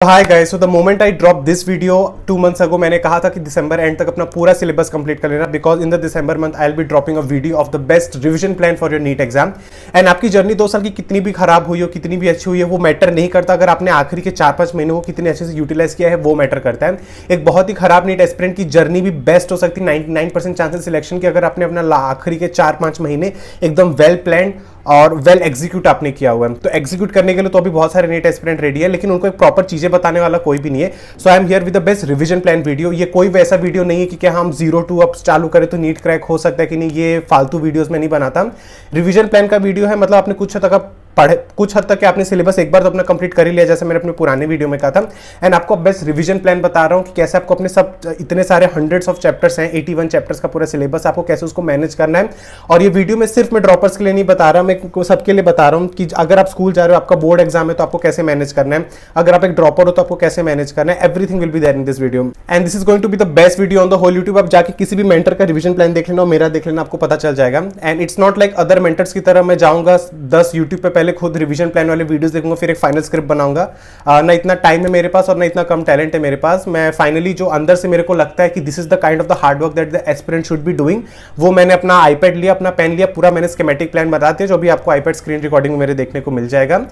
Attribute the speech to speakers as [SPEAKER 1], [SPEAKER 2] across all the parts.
[SPEAKER 1] Hi guys, so the moment I drop this video 2 months ago मैंने कहा था कि दिसंबर एंड तक अपना पूरा सिलेबस कंप्लीट कर लेना, because in the December month I will be dropping a video of the best revision plan for your NEET exam. And आपकी जर्नी 2 साल की कितनी भी खराब हुई हो, कितनी भी अच्छी हुई है, वो मैटर नहीं करता। अगर आपने आखिरी के 4-5 महीनों को कितने अच्छे से यूटिलाइज किया है, वो मैटर करता है। एक बहुत ही खराब नीट एस्पिरेंट की जर्नी भी बेस्ट हो सकती है। 99% चांसेस सिलेक्शन के, अगर आपने अपना आखिरी के 4-5 महीने एकदम वेल प्लान और वेल एग्जीक्यूट आपने किया हुआ है। तो एग्जीक्यूट करने के लिए तो अभी बहुत सारे नीट एस्पिरेंट रेडी है, लेकिन उनको एक प्रॉपर चीजें बताने वाला कोई भी नहीं है। So I am here with the best revision plan video. ये कोई वैसा वीडियो नहीं है कि क्या हम 0 to अब चालू करें तो नीट क्रैक हो सकता है कि नहीं, ये फालतू वीडियोस में नहीं बनाता। रिवीजन प्लान का वीडियो है, मतलब आपने कुछ हद तक आपने सिलेबस एक बार तो अपना कंप्लीट कर ही लिया, जैसे मैंने अपने पुराने वीडियो में कहा था। एंड आपको बेस्ट रिवीजन प्लान बता रहा हूं कि कैसे आपको अपने सब इतने सारे हंड्रेड्स ऑफ चैप्टर्स हैं, 81 चैप्टर्स का पूरा सिलेबस, आपको कैसे उसको मैनेज करना है। और ये वीडियो में सिर्फ मैं ड्रॉपर्स के लिए नहीं बता रहा, मैं सबके लिए बता रहा हूं कि अगर आप स्कूल जा रहे हो, आपका बोर्ड एग्जाम है, तो आपको कैसे मैनेज करना है। अगर आप एक ड्रॉपर हो तो आपको कैसे मैनेज करना है। Everything will be there in this video, and this is going to be the best video on the whole YouTube. आप जाके किसी भी मेंटर का रिवीजन प्लान देख लेना और मेरा देख लेना, आपको पता चल जाएगा। And it's not like other mentors की तरह मैं जाऊंगा 10 यूट्यूब पे पहले खुद रिवीजन प्लान वाले वीडियोस देखूंगा, फिर एक फाइनल स्क्रिप्ट बनाऊंगा। ना इतना टाइम है मेरे पास और ना इतना कम टैलेंट है मेरे पास। मैं फाइनली जो अंदर से मेरे को लगता है कि this is the kind of the hard work that the aspirant should be doing, वो मैंने अपना आईपैड लिया, अपना पेन लिया, पूरा मैंने स्कीमेटिक प्लान बता दिया, जो भी आपको आईपैड स्क्रीन रिकॉर्डिंग में मेरे देखने को मिल जाएगा।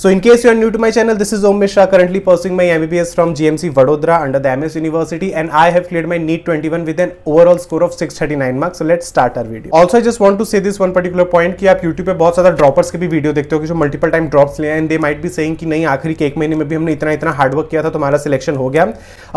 [SPEAKER 1] So in case you are new to my channel, this is Om Mishra, currently pursuing my MBBS from GMC Vadodara under the MS University, and I have cleared my NEET 21 with an overall score of 639 marks. So let's start our video. Also, I just want to say this one particular point कि आप YouTube पे बहुत ज़्यादा droppers के भी video देखते हो कि जो मल्टीपल टाइम ड्रॉप्स लिए, and they might be saying कि नहीं आखिरी के 1 महीने में भी हमने इतना हार्ड वर्क किया था तो हमारा सिलेक्शन हो गया।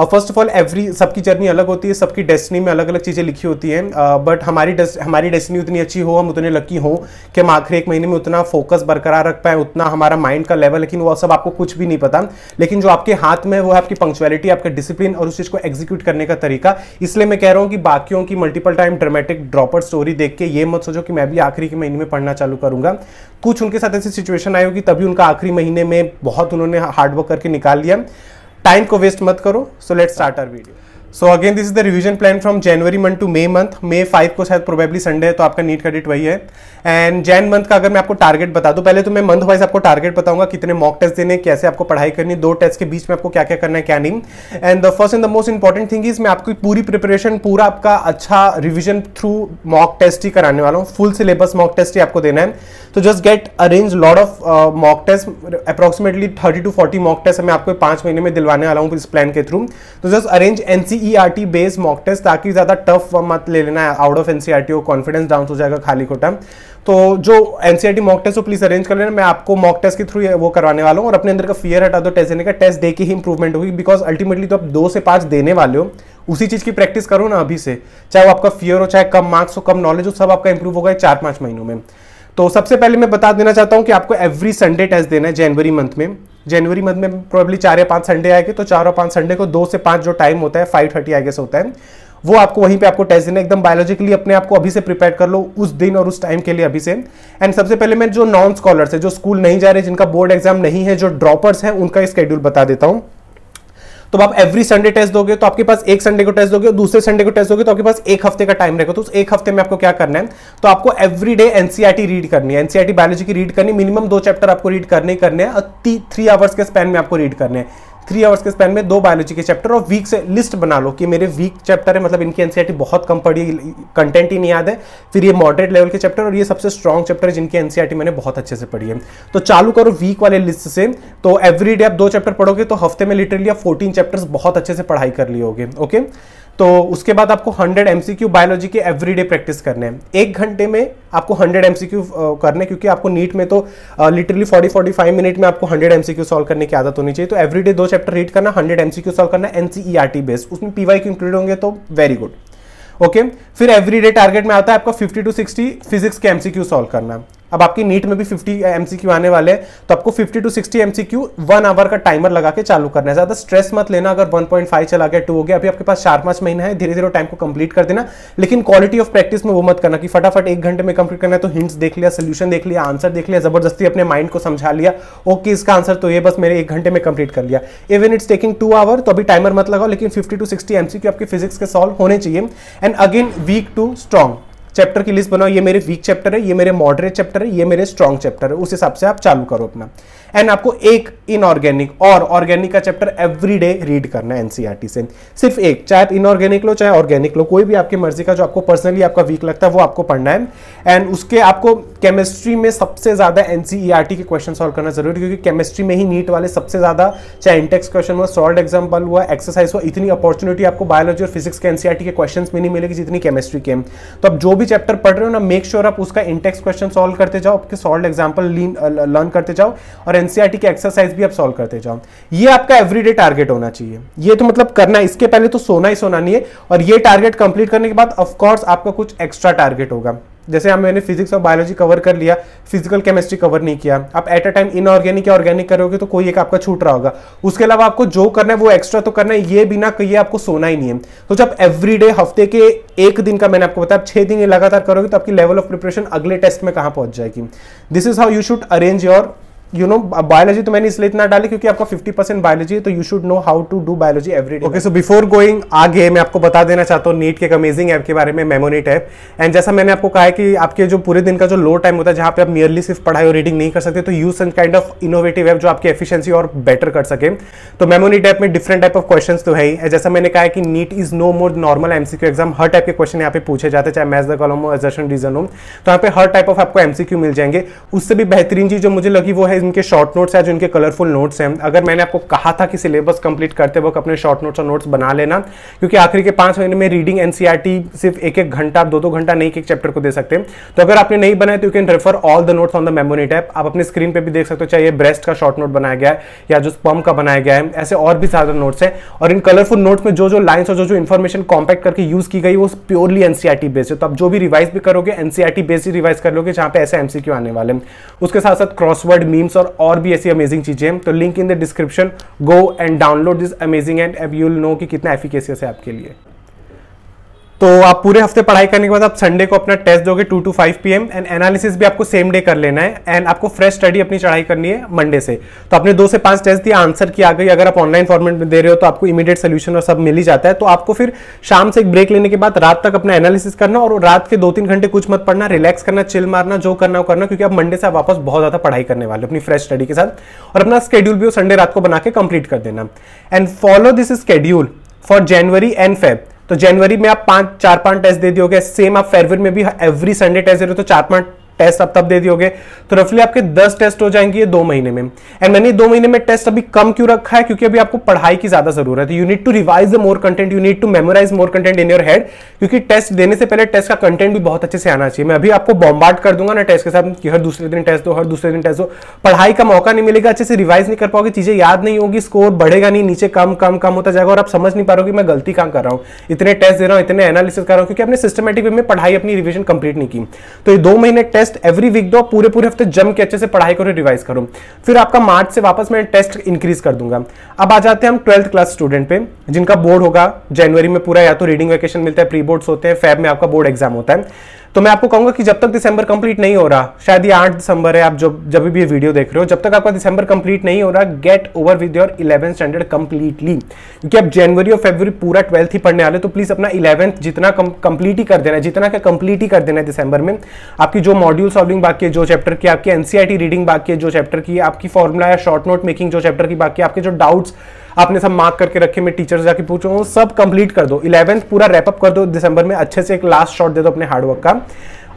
[SPEAKER 1] फर्स्ट ऑफ ऑल, सबकी जर्नी अलग होती है, सबकी डेस्टिनी में अलग अलग चीज़ें लिखी होती हैं, बट हमारी डेस्टिनी उतनी अच्छी हो, हम उतने लकी हो कि हम आखिरी 1 महीने में उतना फोकस बरकरार रख पाए, उतना हमारा माइंड का लेवल, लेकिन वो सब आपको कुछ भी नहीं पता। लेकिन जो आपके हाथ में है वो है आपकी पंक्चुअलिटी, आपका डिसिप्लिन और उस चीज को एग्जीक्यूट करने का तरीका। इसलिए मैं कह रहा हूं कि बाकियों की multiple time dramatic dropper story देख के ये मत सोचो कि मैं भी आखिरी के महीने में पढ़ना चालू करूंगा। कुछ उनके साथ ऐसी सिचुएशन आई होगी तभी उनका आखिरी महीने में बहुत उन्होंने हार्डवर्क करके निकाल लिया। टाइम को वेस्ट मत करो। So let's start our video. So again this is the revision plan from January month to May month. May 5 को शायद प्रोबेबली संडे है, तो आपका नीट का डेट वही है। एंड जैन मंथ का अगर मैं आपको टारगेट बता दूं, पहले तो मैं मंथ वाइज आपको टारगेट बताऊंगा, कितने मॉक टेस्ट देने, कैसे आपको पढ़ाई करनी, 2 टेस्ट के बीच में आपको क्या क्या करना है, क्या नहीं। And the first and the most important thing is मैं आपकी पूरी प्रिपरेशन, पूरा आपका अच्छा रिविजन थ्रू मॉक टेस्ट ही कराने वाला हूँ। फुल सिलेबस मॉक टेस्ट ही आपको देना है। तो just get arrange lot of mock test, approximately 30 to 40 mock test मैं आपको 5 महीने में दिलवाने वाला हूँ इस प्लान के थ्रू। तो just arrange NCERT based mock test, ताकि ज्यादा टफ मत ले लेना है आउट ऑफ NCERT, हो कॉन्फिडेंस डाउन हो जाएगा खाली खोटा। तो जो NCERT मॉक टेस्ट हो प्लीज अरेंज कर लेना, मैं आपको मॉक टेस्ट के थ्रू वो करवाने वाला हूँ। और अपने अंदर का फियर हटा दो, टेस्ट देने का, टेस्ट दे के ही इंप्रूवमेंट होगी, बिकॉज अल्टीमेटली तो आप 2 से 5 देने वाले हो, उसी चीज की प्रैक्टिस करो ना अभी से, चाहे वो आपका फियर हो, चाहे कम मार्क्स हो, कम नॉलेज हो, सब आपका इंप्रूव होगा 4-5 महीनों में। तो सबसे पहले मैं बता देना चाहता हूं कि आपको एवरी संडे टेस्ट देना है जनवरी मंथ में। जनवरी मंथ में प्रोबेबली 4 या 5 संडे आएंगे, तो 4 और 5 संडे को 2 से 5 जो टाइम होता है, 5:30 आई गेस होता है, वो आपको वहीं पे आपको टेस्ट देना है। एकदम बायोलॉजिकली अपने आप को अभी से प्रिपेयर कर लो उस दिन और उस टाइम के लिए अभी से। एंड सबसे पहले मैं जो नॉन स्कॉलर्स है, जो स्कूल नहीं जा रहे, जिनका बोर्ड एग्जाम नहीं है, जो ड्रॉपर्स हैं, उनका स्केड्यूल बता देता हूं। तो आप एवरी संडे टेस्ट दोगे तो आपके पास एक संडे को टेस्ट दोगे और दूसरे संडे को टेस्ट दोगे तो आपके पास 1 हफ्ते का टाइम रहेगा। तो उस 1 हफ्ते में आपको क्या करना है, तो आपको एवरी डे NCERT रीड करनी है, NCERT बायोलॉजी की रीड करनी, मिनिमम 2 चैप्टर आपको रीड करने हैं और 3 आवर्स के स्पैन में आपको रीड करने हैं। 3 आवर्स के स्पैन में 2 बायोलॉजी के चैप्टर, और वीक से लिस्ट बना लो कि मेरे वीक चैप्टर है, मतलब इनकी NCERT बहुत कम पढ़ी, कंटेंट ही नहीं याद है, फिर ये मॉडरेट लेवल के चैप्टर, और ये सबसे स्ट्रॉन्ग चैप्टर है जिनकी NCERT मैंने बहुत अच्छे से पढ़ी है। तो चालू करो वीक वाले लिस्ट से। तो एवरी डे आप 2 चैप्टर पढ़ोगे तो हफ्ते में लिटरली आप 14 चैप्टर्स बहुत अच्छे से पढ़ाई कर लियोगे। ओके, तो उसके बाद आपको 100 MCQ बायोलॉजी के एवरीडे प्रैक्टिस करने हैं। 1 घंटे में आपको 100 MCQ करने, क्योंकि आपको नीट में तो लिटरली 40-45 मिनट में आपको 100 MCQ सॉल्व करने की आदत होनी चाहिए। तो एवरीडे 2 चैप्टर रीड करना, 100 MCQ सॉल्व करना, NCERT बेस्ड, उसमें PYQ इंक्लूड होंगे तो वेरी गुड। ओके, फिर एवरीडे टारगेट में आता है आपका 50 to 60 फिजिक्स के MCQ सॉल्व करना। अब आपकी नीट में भी 50 MCQ आने वाले हैं, तो आपको 50 to 60 MCQ 1 आवर का टाइमर लगा के चालू करना है। ज्यादा स्ट्रेस मत लेना अगर 1.5 चला गया, 2 हो गया, अभी आपके पास 4-5 महीना है, धीरे धीरे टाइम को कंप्लीट कर देना। लेकिन क्वालिटी ऑफ प्रैक्टिस में वो मत करना कि फटाफट 1 घंटे में कंप्लीट करना है, तो हिंट्स देख लिया, सोल्यूशन देख लिया, आंसर देख लिया, जबरदस्ती अपने माइंड को समझा लिया, ओके इसका आंसर तो ये, बस मेरे 1 घंटे में कंप्लीट कर लिया। इवन इट्स टेकिंग 2 आवर, तो अभी टाइमर मत लगाओ, लेकिन 50 to 60 MCQ आपके फिजिक्स के सॉल्व होने चाहिए। And again week 2 strong, chapter की लिस्ट बनाओ, ये मेरे वीक चैप्टर है, ये मेरे मॉडरेट चैप्टर है, ये मेरे स्ट्रॉन्ग चैप्टर है, उस हिसाब से आप चालू करो अपना। एंड आपको एक इनऑर्गेनिक और ऑर्गेनिक का चैप्टर एवरी डे रीड करना है एनसीईआरटी से, सिर्फ एक, चाहे आप इनऑर्गेनिक लो चाहे ऑर्गेनिक लो, कोई भी आपकी मर्जी का जो आपको पर्सनली आपका वीक लगता है वो आपको पढ़ना है। एंड उसके आपको केमिस्ट्री में सबसे ज्यादा एनसीईआरटी के क्वेश्चन सॉल्व करना जरूरी, क्योंकि केमिस्ट्री में ही नीट वाले सबसे ज्यादा, चाहे इंटेक्स क्वेश्चन हुआ, सॉल्व एग्जाम्पल हुआ, एक्सरसाइज हुआ, इतनी अपॉर्चुनिटी आपको बायोलॉजी और फिजिक्स के एनसीईआरटी के क्वेश्चंस में नहीं मिलेगी जितनी केमिस्ट्री के। तो आप जो भी चैप्टर पढ़ रहे हो ना, मेक श्योर आप उसका इंटेक्स क्वेश्चन सॉल्व करते जाओ, आपके सॉल्व एग्जाम्पल लर्न करते जाओ, और एनसीईआरटी के एक्सरसाइज भी आप सॉल्व करते जाओ। ये आपका एवरीडे टारगेट होना चाहिए। ये तो मतलब करना है, इसके पहले तो सोना ही सोना नहीं है। और ये टारगेट कंप्लीट करने के बाद ऑफ कोर्स आपका कुछ एक्स्ट्रा टारगेट होगा। जैसे मैंने फिजिक्स और बायोलॉजी कवर कर लिया, फिजिकल केमिस्ट्री कवर नहीं किया, आप एट अ टाइम इनऑर्गेनिक या ऑर्गेनिक करोगे तो कोई एक आपका छूट रहा होगा। उसके अलावा आपको जो करना है वो एक्स्ट्रा तो करना है, ये बिना कहिए आपको सोना ही नहीं है। तो जब एवरीडे हफ्ते के एक दिन का मैंने आपको बताया, आप 6 दिन ये लगातार करोगे तो आपकी लेवल ऑफ प्रिपरेशन अगले टेस्ट में कहां पहुंच जाएगी। This is how you should arrange your biology. तो मैंने इसलिए इतना डाली क्योंकि आपका 50% बायोलॉजी है, तो you should know how to do biology everyday. Okay, so before going आगे मैं आपको बता देना चाहता हूँ नीट के एक अमेजिंग ऐप के बारे में, मेमोनीट ऐप। एंड जैसा मैंने आपको कहा है कि आपके जो पूरे दिन का जो लो टाइम होता है, जहां पे आप मियरली सिर्फ पढ़ाई और रीडिंग नहीं कर सकते, तो use some kind of innovative app जो आपकी एफिशिएंसी और बेटर कर सके। तो मेमोनीट ऐप में डिफरेंट टाइप ऑफ क्वेश्चन तो है ही। जैसा मैंने कहा है कि NEET is no more normal MCQ exam, हर टाइप के क्वेश्चन यहाँ पे पूछे जाते हैं, चाहे मैथ्स द कॉलम हो, असर्शन रीजन हो, तो यहाँ पे हर टाइप ऑफ आपको एमसीक्यू मिल जाएंगे। उससे भी बेहतरीन चीज जो मुझे लगी वो है इनके शॉर्ट नोट्स, जो इनके कलरफुल नोट्स हैं। अगर मैंने आपको कहा था कि सिलेबस कंप्लीट करते वक्त अपने शॉर्ट नोट्स और नोट्स बना लेना, क्योंकि आखिरी के 5 महीने में रीडिंग एनसीईआरटी सिर्फ 1-1 घंटा, 2-2 घंटा नहीं एक चैप्टर को दे सकते हैं। तो अगर आपने नहीं बनाया तो you can refer all the notes on the Memonit app. आप अपने स्क्रीन पे भी देख सकते हो, चाहे ये ब्रेस्ट का शॉर्ट नोट बनाया गया है या जो स्पर्म का बनाया गया है, ऐसे और भी ज्यादा नोट्स हैं। और इन कलरफुल नोट्स में जो जो लाइन्स और जो इन्फॉर्मेशन कॉम्पैक्ट करके यूज की गई वो प्योरली एनसीईआरटी बेस्ड है। तो आप जो भी रिवाइज भी करोगे एनसीईआरटी बेस्ड ही रिवाइज कर लोगे, जहां पे ऐसे एमसीक्यू आने वाले हैं। उसके साथ साथ क्रॉसवर्ड, मीम्स और भी ऐसी अमेजिंग चीजें हैं। तो link in the description, go and download this amazing and अब यू विल नो कि कितना एफिकेशियस है आपके लिए। तो आप पूरे हफ्ते पढ़ाई करने के बाद आप संडे को अपना टेस्ट दोगे 2 to 5 PM, एंड एनालिसिस भी आपको सेम डे कर लेना है। एंड आपको फ्रेश स्टडी अपनी चढ़ाई करनी है मंडे से। तो आपने 2 से 5 टेस्ट दिया, आंसर की आ गई। अगर आप ऑनलाइन फॉर्मेट में दे रहे हो तो आपको इमीडिएट सोल्यूशन और सब मिल ही जाता है। तो आपको फिर शाम से एक ब्रेक लेने के बाद रात तक अपना एनालिसिस करना, और रात के 2-3 घंटे कुछ मत पढ़ना, रिलैक्स करना, चिल मारना, जो करना हो करना, क्योंकि आप मंडे से वापस बहुत ज्यादा पढ़ाई करने वाले अपनी फ्रेश स्टडी के साथ। और अपना स्केड्यूल भी संडे रात को बना के कंप्लीट कर देना। And follow this schedule for January and Feb. तो जनवरी में आप 4-5 टेस्ट दे दियोगे, सेम आप फरवरी में भी एवरी संडे टेस्ट दे रहे हो तो 4-5 टेस्ट आप तब दे दियोगे। तो रफली आपके 10 टेस्ट हो जाएंगे ये 2 महीने में। एंड मैंने 2 महीने में टेस्ट अभी कम क्यों रखा है, क्योंकि अभी आपको पढ़ाई की ज्यादा जरूरत है। You need to revise the more content, you need to memorise more content in your head, क्योंकि टेस्ट देने से पहले टेस्ट का कंटेंट भी बहुत अच्छे से आना चाहिए। मैं अभी आपको बॉम्बार्ड कर दूंगा ना टेस्ट के साथ कि हर दूसरे दिन टेस्ट दो, हर दूसरे दिन टेस्ट दो, पढ़ाई का मौका नहीं मिलेगा, अच्छे से रिवाइज नहीं कर पाओगे, चीजें याद नहीं होगी, स्कोर बढ़ेगा नहीं, नीचे कम कम कम होता जाएगा, और आप समझ नहीं पा रहे हो कि मैं गलती कहां कर रहा हूं, इतने टेस्ट दे रहा हूं, इतने एनालिसिस कर रहा हूं, क्योंकि आपने सिस्टमेटिक वे में पढ़ाई अपनी रिविजन कंप्लीट नहीं की। तो ये 2 महीने टेस्ट एवरी वीक दो, पूरे हफ्ते जम के अच्छे से पढ़ाई करो, रिवाइज करो। फिर आपका मार्च से वापस मैं टेस्ट इंक्रीज कर दूंगा। अब आ जाते हैं हम 12th क्लास स्टूडेंट पे, जिनका बोर्ड होगा जनवरी में पूरा, या तो रीडिंग वेकेशन मिलता है, प्री बोर्ड्स होते हैं, फेब में आपका बोर्ड एग्जाम होता है। तो मैं आपको कहूंगा कि जब तक दिसंबर कंप्लीट नहीं हो रहा, शायद ये 8 दिसंबर है, आप जब भी ये वीडियो देख रहे हो, जब तक आपका दिसंबर कंप्लीट नहीं हो रहा, get over with your 11th standard completely, क्योंकि आप जनवरी और फरवरी पूरा 12th ही पढ़ने वाले। तो प्लीज अपना 11th जितना कंप्लीट ही कर देना है, जितना क्या कंप्लीट ही कर देना है दिसंबर में। आपकी जो मॉड्यूल सॉल्विंग बाकी है, जो चैप्टर की, आपकी एनसीईआरटी रीडिंग बाकी है, जो चैप्टर की, आपकी फॉर्मुला या शॉर्ट नोट मेकिंग जो चैप्टर की बाकी है, आपके जो डाउट्स आपने सब मार्क करके रखे, मैं टीचर से जाके पूछूंगा, सब कंप्लीट कर दो। 11th पूरा रैपअप कर दो दिसंबर में, अच्छे से एक लास्ट शॉट दे दो अपने हार्डवर्क का।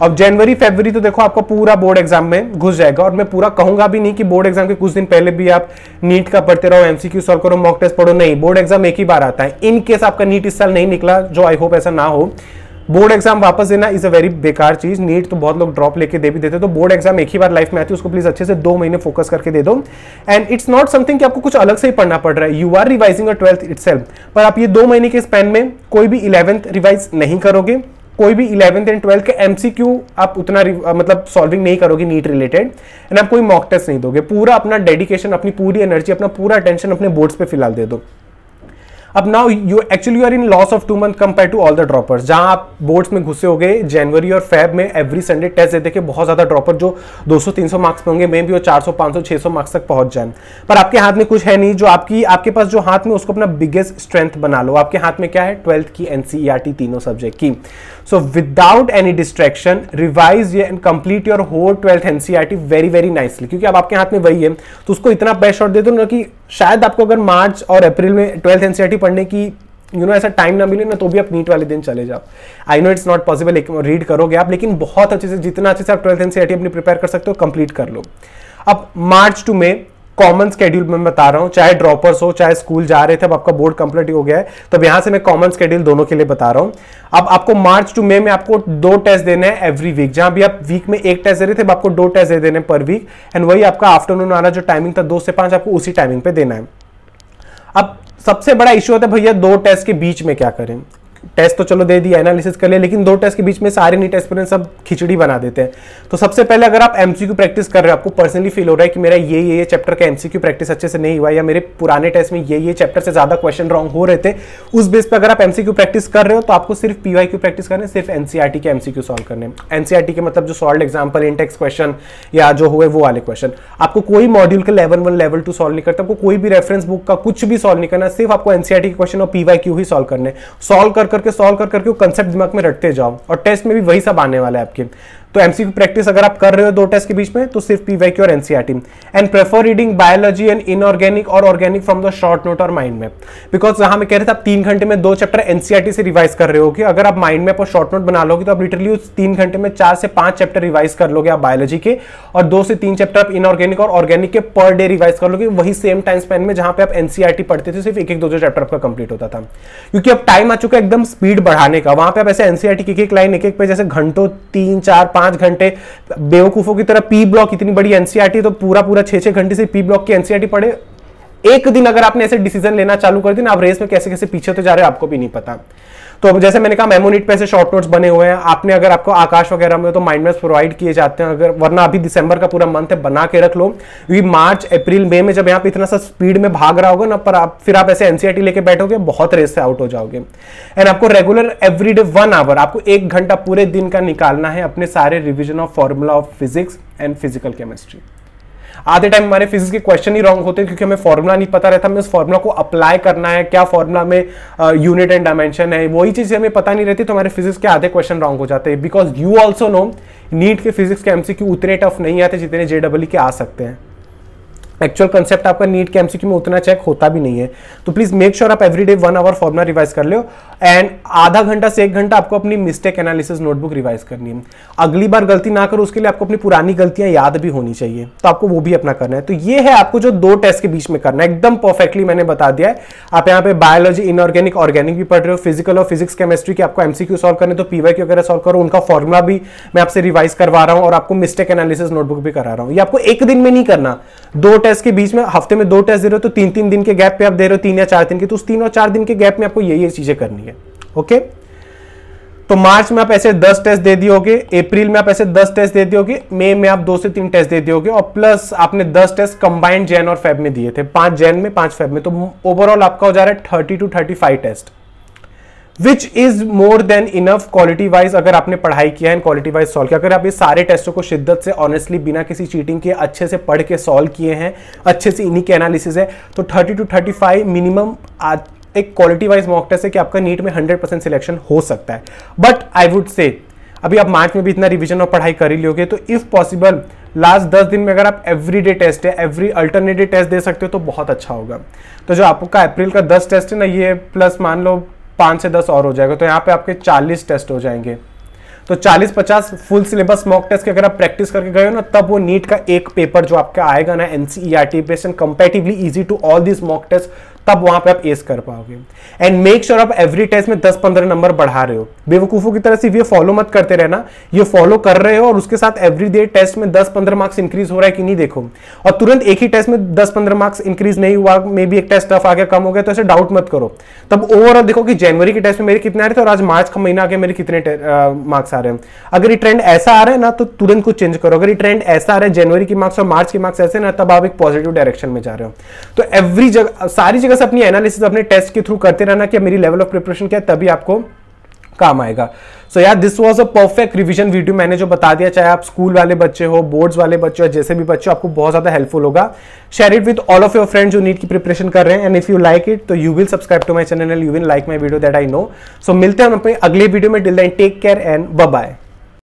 [SPEAKER 1] अब जनवरी फरवरी तो देखो आपका पूरा बोर्ड एग्जाम में घुस जाएगा। और मैं पूरा कहूंगा भी नहीं कि बोर्ड एग्जाम के कुछ दिन पहले भी आप नीट का पढ़ते रहो, एमसीक्यू सॉल्व करो, मॉक टेस्ट पढ़ो, नहीं, बोर्ड एग्जाम एक ही बार आता है। इन केस आपका नीट इस साल नहीं निकला, जो आई होप ऐसा ना हो, बोर्ड एग्जाम वापस देना इज अ वेरी बेकार चीज। नीट तो बहुत लोग ड्रॉप लेके दे भी देते, तो बोर्ड एग्जाम एक ही बार लाइफ में आती है, उसको प्लीज अच्छे से 2 महीने फोकस करके दे दो। एंड इट्स नॉट समथिंग कि आपको कुछ अलग से ही पढ़ना पड़ रहा है, you are revising your 12th itself, पर आप ये 2 महीने के स्पैन में कोई भी 11th रिवाइज नहीं करोगे, कोई भी 11th एंड 12th के एमसीक्यू आप उतना मतलब सॉल्विंग नहीं करोगे नीट रिलेटेड, एंड आप कोई मॉक टेस्ट नहीं दोगे। पूरा अपना डेडिकेशन, अपनी पूरी एनर्जी, अपना पूरा अटेंशन अपने बोर्ड्स पे फिलहाल दे दो। अब now you actually are in loss of 2 month compare to all the droppers, जहां आप बोर्ड्स में घुसे हो गए जनवरी और फेब में एवरी संडे टेस्ट देते के बहुत ज्यादा ड्रॉपर जो 200-300 मार्क्स पे होंगे, मे भी वो 400-500-600 मार्क्स तक पहुंच जाए, पर आपके हाथ में कुछ है नहीं। जो आपके पास जो हाथ में उसको अपना बिगेस्ट स्ट्रेंथ बना लो। आपके हाथ में क्या है? 12th की एनसीईआरटी तीनों सब्जेक्ट की। So without any distraction revise and complete your whole 12th NCERT very very nicely, क्योंकि अब आपके हाथ में वही है, तो उसको इतना बेस्ट शॉट दे दो ना कि शायद आपको अगर मार्च और अप्रैल में 12th एनसीईआरटी पढ़ने की ऐसा टाइम ना मिले ना, तो भी आप नीट वाले दिन चले जाओ। I know it's not possible, read करोगे आप, लेकिन बहुत अच्छे से, जितना अच्छे से आप 12th एनसीईआरटी अपनी प्रिपेयर कर सकते हो कंप्लीट कर लो। अब मार्च टू में कॉमन स्केड्यूल मैं बता रहा हूं, चाहे ड्रॉपर्स हो चाहे स्कूल जा रहे थे, अब आपका बोर्ड कंप्लीट हो गया है, तो यहां से मैं कॉमन स्केड्यूल दोनों के लिए बता रहा हूं। अब आपको मार्च टू मई में आपको 2 टेस्ट देने हैं एवरी वीक, जहां भी आप वीक में 1 टेस्ट दे रहे थे, अब आपको 2 टेस्ट दे देने पर वीक, एंड वही आपका आफ्टरनून वाला जो टाइमिंग था 2 से 5 आपको उसी टाइमिंग पे देना है। अब सबसे बड़ा इश्यू होता है भैया 2 टेस्ट के बीच में क्या करें। टेस्ट तो चलो दे दिया, एनालिसिस कर लिया, लेकिन 2 टेस्ट के बीच में सारे नीट एस्पिरेंट्स सब खिचड़ी बना देते हैं। तो सबसे पहले अगर आप एमसीक्यू प्रैक्टिस कर रहे हो, आपको पर्सनली फील हो रहा है कि मेरा ये चैप्टर का एमसीक्यू प्रैक्टिस अच्छे से नहीं हुआ, या मेरे पुराने टेस्ट में ये चैप्टर से ज्यादा क्वेश्चन रॉन्ग हो रहे थे, उस बेस पर अगर आप एमसीक्यू प्रैक्टिस कर रहे हो, तो आपको सिर्फ पीवाईक्यू प्रैक्टिस करने, सिर्फ एनसीईआरटी के एमसीक्यू सॉल्व करने। एनसीईआरटी के मतलब जो सॉल्व एग्जाम्पल, इंटेक्स क्वेश्चन या जो हुए वो वाले क्वेश्चन, आपको कोई मॉड्यूल के लेवल 1 लेवल 2 सॉल्व नहीं करता, आपको कोई भी रेफरेंस बुक का कुछ भी सॉल्व नहीं करना, सिर्फ आपको एनसीईआरटी के क्वेश्चन और पीवाईक्यू ही सॉल्व करने। सॉल्व करके कंसेप्ट दिमाग में रटते जाओ, और टेस्ट में भी वही सब आने वाला है आपके। तो एमसीक्यू प्रैक्टिस अगर आप कर रहे हो 2 टेस्ट के बीच में, तो सिर्फ पीवाईक्यू और NCERT. And prefer reading biology and inorganic और organic from the short note और माइंड मैप, बिकॉज जहां मैं कह रहा था आप 3 घंटे में 2 चैप्टर एनसीईआरटी से रिवाइज कर रहे हो, कि अगर आप माइंड मैप और शॉर्ट नोट बना लोगे तो आप लिटरली उस 3 घंटे में 4 से 5 चैप्टर रिवाइज कर लोगे आप बायोलॉजी के, और 2 से 3 चैप्टर आप इनऑर्गेनिक और ऑर्गेनिक के पर डे रिवाइज कर लोगे, वही सेम टाइम स्पेन में जहां पे आप एनसीईआरटी पढ़ते थे, सिर्फ 1-1 2-2 चैप्टर आपका कंप्लीट होता था। क्योंकि अब टाइम आ चुका है एकदम स्पीड बढ़ाने का, वहां पे आप ऐसे एनसीईआरटी की एक लाइन एक पे जैसे घंटों 3-4-5 घंटे बेवकूफों की तरह पी ब्लॉक, इतनी बड़ी एनसीईआरटी, तो पूरा 6-6 घंटे से पी ब्लॉक की एनसीईआरटी पढ़े। एक दिन अगर आपने ऐसे डिसीजन लेना चालू कर दिया ना, आप रेस में कैसे कैसे पीछे तो जा रहे हो आपको भी नहीं पता। तो अब जैसे मैंने कहा मेमोनीट पे ऐसे शॉर्ट नोट्स बने हुए हैं, आपने अगर आपको आकाश वगैरह में तो माइंड मैप्स प्रोवाइड किए जाते हैं, अगर वरना अभी दिसंबर का पूरा मंथ है, बना के रख लो, क्योंकि मार्च अप्रैल मई में जब यहाँ पे इतना सा स्पीड में भाग रहा होगा ना, पर फिर आप ऐसे एनसीईआरटी लेके बैठोगे, बहुत रेस से आउट हो जाओगे। एंड आपको रेगुलर एवरीडे 1 आवर, आपको 1 घंटा पूरे दिन का निकालना है अपने सारे revision of formula of physics and physical chemistry. आधे टाइम हमारे फिजिक्स के क्वेश्चन ही रॉन्ग होते हैं, क्योंकि हमें फॉर्मूला नहीं पता रहता, हमें उस फॉर्मूला को अप्लाई करना है, क्या फॉर्मूला में यूनिट एंड डायमेंशन है, वही चीज हमें पता नहीं रहती, तो हमारे फिजिक्स के आधे क्वेश्चन रॉन्ग हो जाते हैं। Because you also know NEET के फिजिक्स के एमसीक्यू उतने टफ नहीं आते जितने जेडब्ल्यू के आ सकते हैं। एक्चुअल कंसेप्ट आपका नीट के एमसीक्यू में उतना चेक होता भी नहीं है, तो प्लीज मेक श्योर आप एवरीडे 1 आवर फॉर्मूला रिवाइज कर लो, एंड आधा घंटा से 1 घंटा आपको अपनी मिस्टेक एनालिसिस नोटबुक रिवाइज करनी है। अगली बार गलती ना करो, उसके लिए आपको अपनी पुरानी गलतियां याद भी होनी चाहिए, तो आपको वो भी अपना करना है। तो ये है आपको जो 2 टेस्ट के बीच में करना है, एकदम परफेक्टली मैंने बता दिया है। आप यहाँ पे बायोलॉजी इनऑर्गेनिक ऑर्गेनिक भी पढ़ रहे हो, फिजिकल और फिजिक्स केमिस्ट्री के आपको एमसीक्यू सॉल्व करने, तो पीवाईक्यू वगैरह सॉल्व करो, उनका फॉर्मूला भी मैं आपसे रिवाइज करवा रहा हूं, और आपको मिस्टेक एनालिसिस नोटबुक भी करा रहा हूं। ये आपको एक दिन में नहीं करना, 2 टेस्ट के बीच में, हफ्ते में 2 टेस्ट दे रहे हो तो 3-3 दिन के गैप पे आप दे रहे हो, 3 या 4 दिन के, तो उस 3 और 4 दिन के गैप में आपको ये चीजें करनी है। ओके, तो मार्च में आप ऐसे 10 टेस्ट दे दियोगे, अप्रैल में आप ऐसे 10 टेस्ट दे दियोगे, मई में आप 2 से 3 टेस्ट दे दियोगे, और प्लस आपने 10 टेस्ट कंबाइंड जैन और फेब में दिए थे, 5 जैन में 5 फेब में, तो ओवरऑल आपका हो जा रहा है 30 to 35 test, which is more than enough quality wise. अगर आपने पढ़ाई किया है, क्वालिटी वाइज सॉल्व किया, अगर आप ये सारे टेस्टों को शिद्दत से ऑनेस्टली बिना किसी चीटिंग के अच्छे से पढ़ के सॉल्व किए हैं, अच्छे से इन्हीं के एनालिसिस है, तो 30 to 35 मिनिमम एक क्वालिटी वाइज मॉक टेस्ट है कि आपका नीट में 100% सिलेक्शन हो सकता है। बट आई वुड से अभी आप मार्च में भी इतना रिवीजन और पढ़ाई कर ही लोगे, तो इफ पॉसिबल लास्ट 10 दिन में अगर आप एवरीडे टेस्ट है, एवरी अल्टरनेटिव टेस्ट दे सकते हो तो बहुत अच्छा होगा। तो जो आपका अप्रैल का 10 टेस्ट है ना, ये प्लस मान लो 5 से 10 और हो जाएगा, तो यहाँ पे आपके 40 टेस्ट हो जाएंगे। तो 40-50 फुल सिलेबस मॉक टेस्ट के अगर आप प्रैक्टिस करके गए हो ना, तब वो नीट का एक पेपर जो आपका आएगा ना NCERT based and comparatively easy to all this mock test, तब वहां पे आप एस कर पाओगे। एंड मेक श्योर आप एवरी टेस्ट में 10-15 नंबर बढ़ा रहे हो। बेवकूफों की तरह सिर्फ ये फॉलो मत करते रहना, ये फॉलो कर रहे हो और उसके साथ एवरी डे टेस्ट में 10-15 मार्क्स इंक्रीज हो रहा है कि नहीं देखो, और तुरंत एक ही टेस्ट में 10-15 मार्क्स इंक्रीज नहीं हुआ, मे बी एक टेस्ट टफ आ गया, कम हो गया, तो ऐसे डाउट मत करो। तब ओवरऑल देखो कि जनवरी के टेस्ट में मेरे कितने आ रहे थे और आज मार्च का महीना आ गया मेरे कितने मार्क्स आ रहे हैं। अगर ये ट्रेंड ऐसा आ रहा है ना, तो तुरंत कुछ चेंज करो। अगर ये ट्रेंड ऐसा आ रहा है जनवरी के मार्क्स और मार्च के मार्क्स ऐसे ना, तब आप एक पॉजिटिव डायरेक्शन में जा रहे हो। तो एवरी जगह, सारी जगह बस अपनी एनालिसिस अपने टेस्ट के थ्रू करते रहना कि मेरी लेवल ऑफ प्रिपरेशन क्या है, तभी आपको काम आएगा। सो यार this was a perfect revision video, मैंने जो बता दिया, चाहे आप स्कूल वाले बच्चे हो, बोर्ड्स वाले बच्चे हो, जैसे भी बच्चे हो, आपको बहुत ज्यादा हेल्पफुल होगा। Share it with all of your friends जो नीट की प्रिपरेशन कर रहे हैं, and if you like it तो you will subscribe to my channel and you will like my video, that I know. So मिलते हैं हम अपने अगले वीडियो में। Till then take care and bye bye.